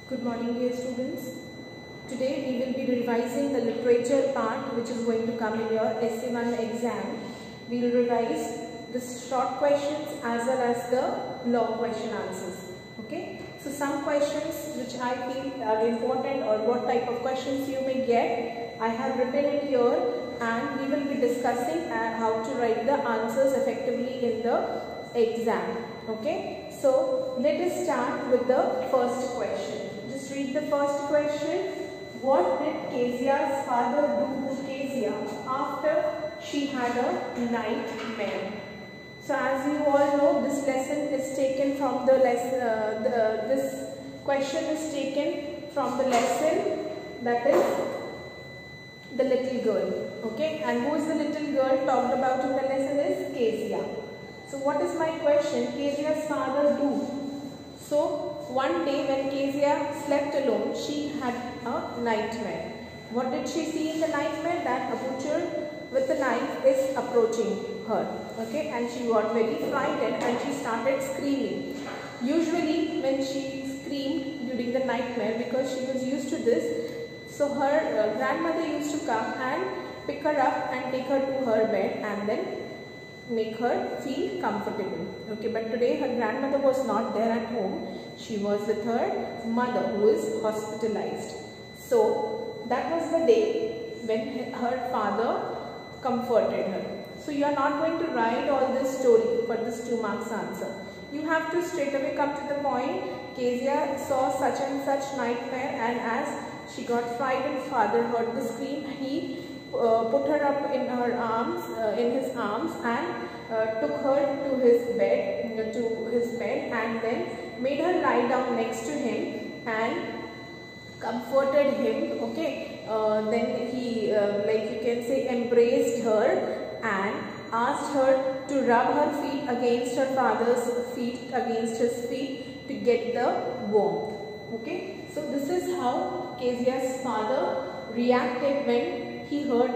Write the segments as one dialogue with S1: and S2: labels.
S1: Good morning, dear students. Today we will be revising the literature part which is going to come in your essay 1 exam. We will revise the short questions as well as the long question answers. Okay. So some questions which I feel are important or what type of questions you may get, I have written it here and we will be discussing how to write the answers effectively in the exam. Okay. So let us start with the first question. Just read the first question. What did Kezia's father do to Kezia after she had a nightmare? So as you all know, this lesson is taken from the lesson. This question is taken from the lesson that is the little girl. Okay, and who is the little girl talked about in the lesson is Kezia. So what is my question? Kezia's father do. So one day when Kezia slept alone, she had a nightmare. What did she see in the nightmare? That a butcher with a knife is approaching her. Okay, and she got very frightened and she started screaming. Usually when she screamed during the nightmare, because she was used to this, so her grandmother used to come and pick her up and take her to her bed and then make her feel comfortable. Okay, but today her grandmother was not there at home. She was with her mother who is hospitalized. So that was the day when her father comforted her. So you are not going to write all this story for this 2 marks answer. You have to straight away come to the point. Kezia saw such and such nightmare, and as she got frightened, father heard the scream. He put her up in her arms, in his arms, and took her to his bed, and then made her lie down next to him and comforted him. Okay, then he, like you can say, embraced her and asked her to rub her feet against her father's feet, against his feet, to get the warmth. Okay, so this is how Kezia's father reacted when he heard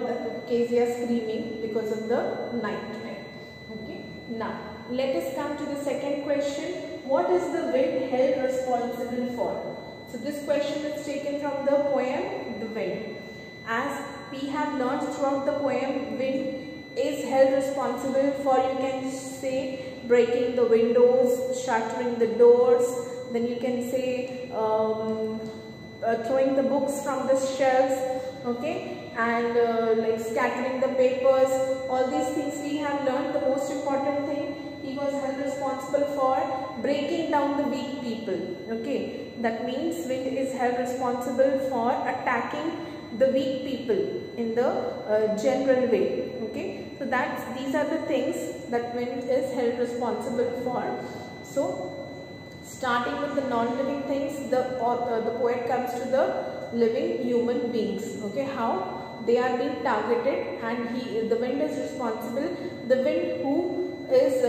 S1: Kezia screaming because of the nightmare. Okay, now let us come to the second question. What is the wind held responsible for? So this question is taken from the poem The Wind. As we have learned throughout the poem, wind is held responsible for, you can say, breaking the windows, shattering the doors, then you can say throwing the books from the shelves, okay, and like scattering the papers. All these things we have learned. The most important thing, he was held responsible for breaking down the weak people. Okay, that means wind is held responsible for attacking the weak people in the general way. Okay, so these are the things that wind is held responsible for. So starting with the non-living things, the poet comes to the living human beings. Okay, how they are being targeted, and the wind is responsible. The wind who is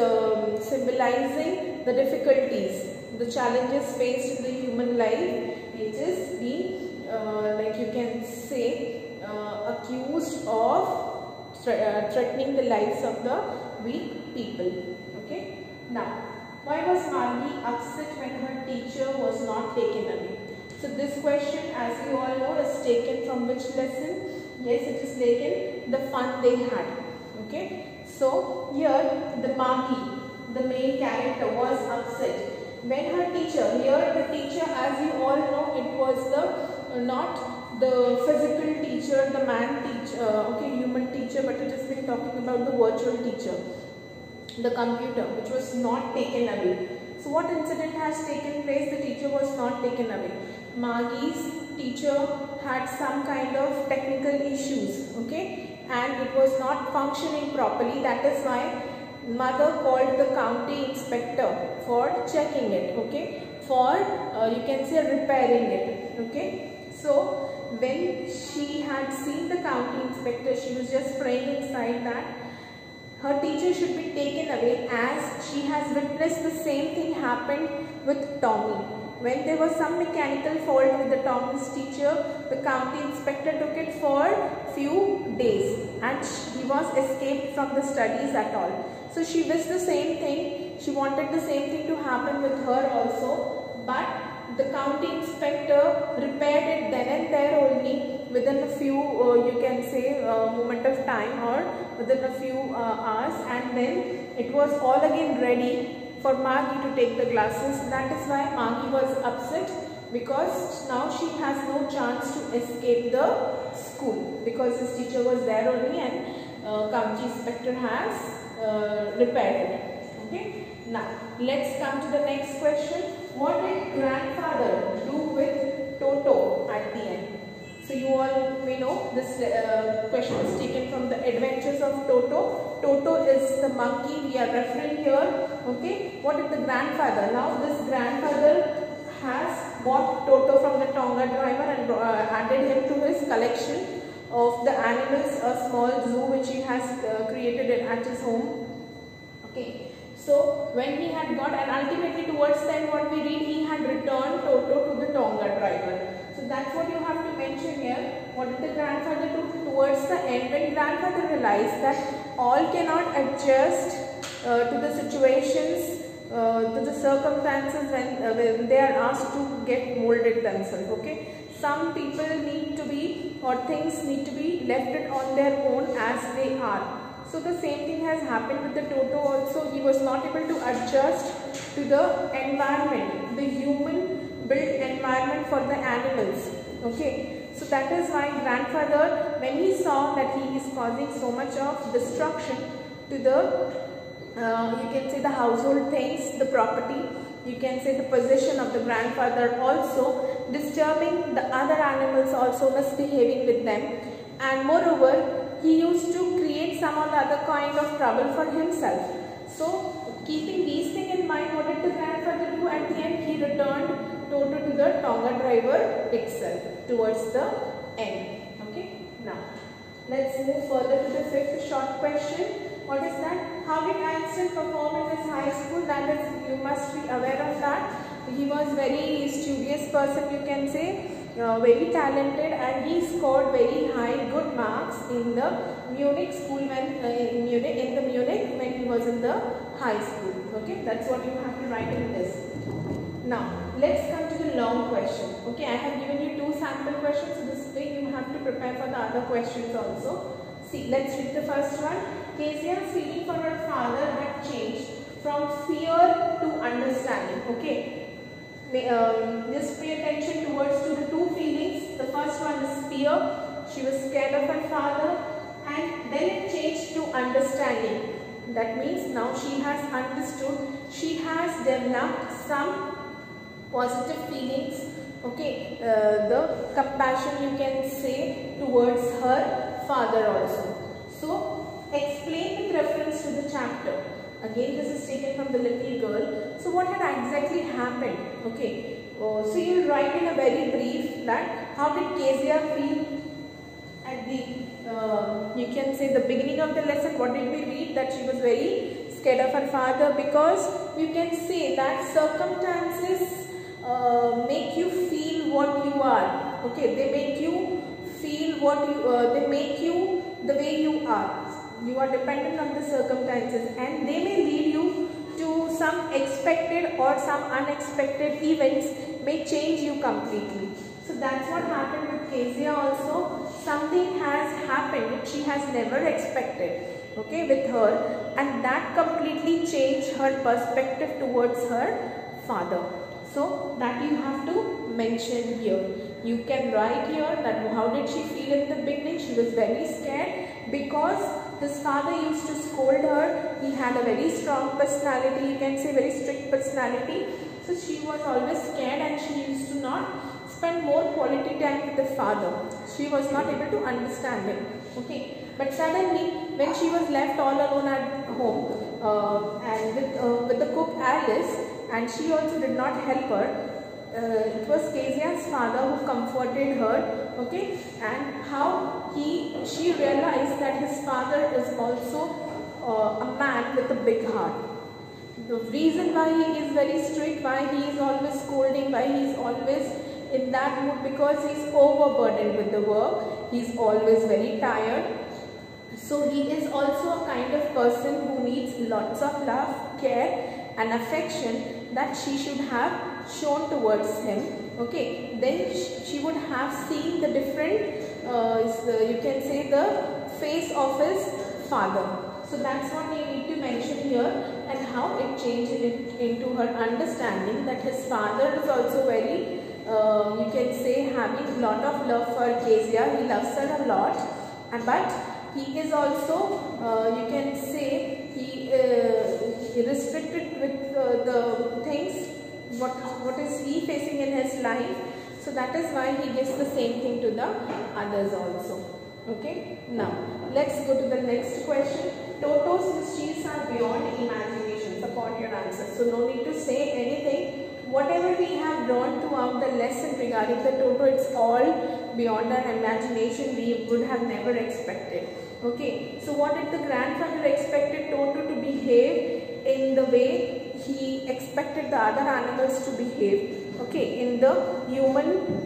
S1: symbolizing the difficulties, the challenges faced in the human life, which is being like you can say accused of threatening the lives of the weak people. Okay, now why was Margie upset when her teacher was not taken away? So this question, as you all know, is taken from which lesson? Yes, it is taken the fun they had. Okay, so here the Margie, the main character, was upset when her teacher, here the teacher, as you all know, it was the not the physical teacher, the man teacher, okay, human teacher, but it has been talking about the virtual teacher, the computer, which was not taken away. So what incident has taken place? The teacher was not taken away. Margie's teacher had some kind of technical issues, okay, and it was not functioning properly. That is why mother called the county inspector for checking it, okay, for you can say repairing it. Okay, so when she had seen the county inspector, she was just praying inside that her teacher should be taken away, as she has witnessed the same thing happened with Tommy. When there was some mechanical fault with the Tommy's teacher, the county inspector took it for few days and he was escaped from the studies at all. So she wished the same thing. She wanted the same thing to happen with her also, but the county inspector repaired it then and there only, within a few you can say moment of time, or within a few hours, and then it was all again ready for Margie to take the classes. That is why Margie was upset, because now she has no chance to escape the school, because this teacher was there only and county inspector has repaired it. Okay. Now let's come to the next question. What did grandfather do with Toto at the end? So you all may know this question is taken from the Adventures of Toto. Toto is the monkey we are referring here. Okay. What did the grandfather? Now this grandfather has bought Toto from the Tonga driver and added him to his collection of the animals, a small zoo which he has created at his home. Okay. So when he had got, and ultimately towards the end what we read, he had returned Toto to the Tonga driver. So that's what you have to mention here. What did the grandfather do towards the end, when grandfather realized that all cannot adjust to the situations, to the circumstances when they are asked to get molded themselves. Okay. Some people need to be, or things need to be left on their own as they are. So the same thing has happened with the Toto also. He was not able to adjust to the environment, the human built environment for the animals. Okay. So that is why grandfather, when he saw that he is causing so much of destruction to the, you can say the household things, the property, you can say the possession of the grandfather, also disturbing the other animals, also misbehaving with them, and moreover he used to create some or the other kind of trouble for himself. So keeping these things in mind, what did the grandfather do at the end? He returned Toto to the Tonga driver itself towards the end. Okay. Now let's move further to the fifth short question. What is that? How did Einstein perform in his high school? That is, you must be aware of that. He was very studious person, you can say, very talented, and he scored very high good marks in the Munich school when in Munich when he was in the high school. Okay, that's what you have to write in this. Now let's come to the long question. Okay, I have given you 2 sample questions, so this way you have to prepare for the other questions also. See, let's read the first one. Kezia's feeling for her father had changed from fear to understanding. Okay. Just pay attention towards to the 2 feelings. The first one is fear. She was scared of her father, and then it changed to understanding. That means now she has understood, she has developed some positive feelings. Okay, the compassion, you can say, towards her father also. So explain with reference to the chapter. Again, this is taken from the little girl. So what had exactly happened? Okay. So you will write in a very brief that how did Kezia feel at the, you can say the beginning of the lesson. What did we read? That she was very scared of her father, because you can say that circumstances make you feel what you are. Okay. They make you feel what you, they make you the way you are. You are dependent on the circumstances, and they may lead you to some expected or some unexpected events may change you completely. So that's what happened with Kezia also. Something has happened which she has never expected, okay, with her, and that completely changed her perspective towards her father. So that you have to mention here. You can write here that how did she feel in the beginning. She was very scared because his father used to scold her. He had a very strong personality, you can say very strict personality. So she was always scared, and she used to not spend more quality time with the father. She was not able to understand him. Okay. But suddenly when she was left all alone at home and with the cook Alice, and she also did not help her, it was Kezia's father who comforted her, okay, and how she realized that his father is also a man with a big heart. The reason why he is very strict, why he is always scolding, why he is always in that mood, because he is overburdened with the work, he is always very tired. So he is also a kind of person who needs lots of love, care and affection, that she should have shown towards him. Okay, then she would have seen the different, you can say, the face of his father. So that's what we need to mention here, and how it changed it into her understanding that his father is also very, you can say, having a lot of love for Kezia. He loves her a lot, but he is also, you can say, he restricted with the things what is he facing in his life. So that is why he gives the same thing to the others also. Okay, now let's go to the next question. Toto's mischiefs are beyond imagination. Support your answer. So no need to say anything. Whatever we have learned throughout the lesson regarding the Toto, it's all beyond our imagination. We would have never expected. Okay, so what did the grandfather expected Toto to behave in the way he expected the other animals to behave? Okay, in the human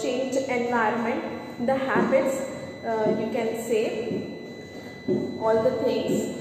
S1: changed environment, the habits, you can say, all the things.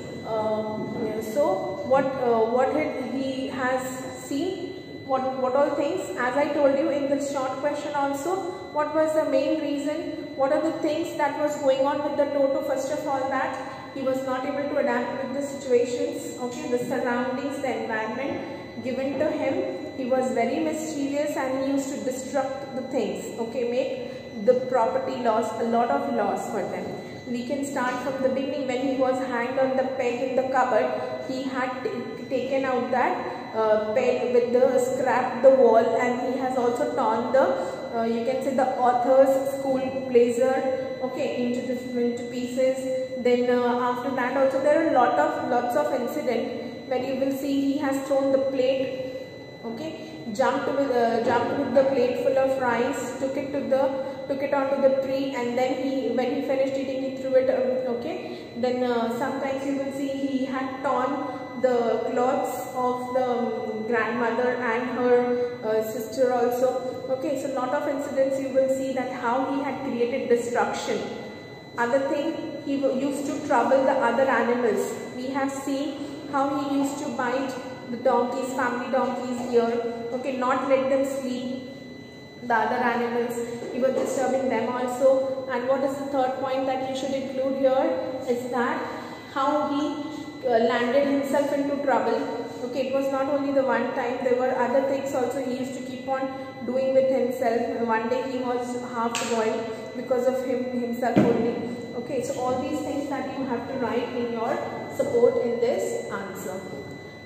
S1: So what he has seen, what all things, as I told you in the short question also, what was the main reason, what are the things that was going on with the Toto? First of all, that he was not able to adapt with the situations, okay, the surroundings, the environment given to him. He was very mischievous and he used to destruct the things, okay, make the property loss, a lot of loss for them. We can start from the beginning. When he was hanged on the peg in the cupboard, he had taken out that peg with the scrap the wall, and he has also torn the, you can say, the author's school blazer, okay, into different pieces. Then after that also there are lots of incident where you will see he has thrown the plate, okay, jumped with the plate full of rice, took it onto the tree, and then when he finished eating, he threw it, okay. Then sometimes you will see he had torn the clothes of the grandmother and her sister also, okay. So lot of incidents you will see that how he had created destruction. Other thing, he used to trouble the other animals. We have seen how he used to bite the donkeys, family donkeys here, okay, not let them sleep. The other animals, he was disturbing them also. And what is the third point that you should include here is that how he landed himself into trouble. Okay, it was not only the one time, there were other things also he used to keep on doing with himself. One day he was half boiled because of himself only. Okay, so all these things that you have to write in your support in this answer.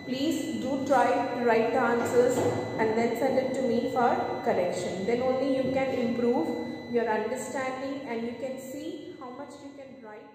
S1: Please do try to write the answers and then send it to me for correction. Then only you can improve your understanding and you can see how much you can write.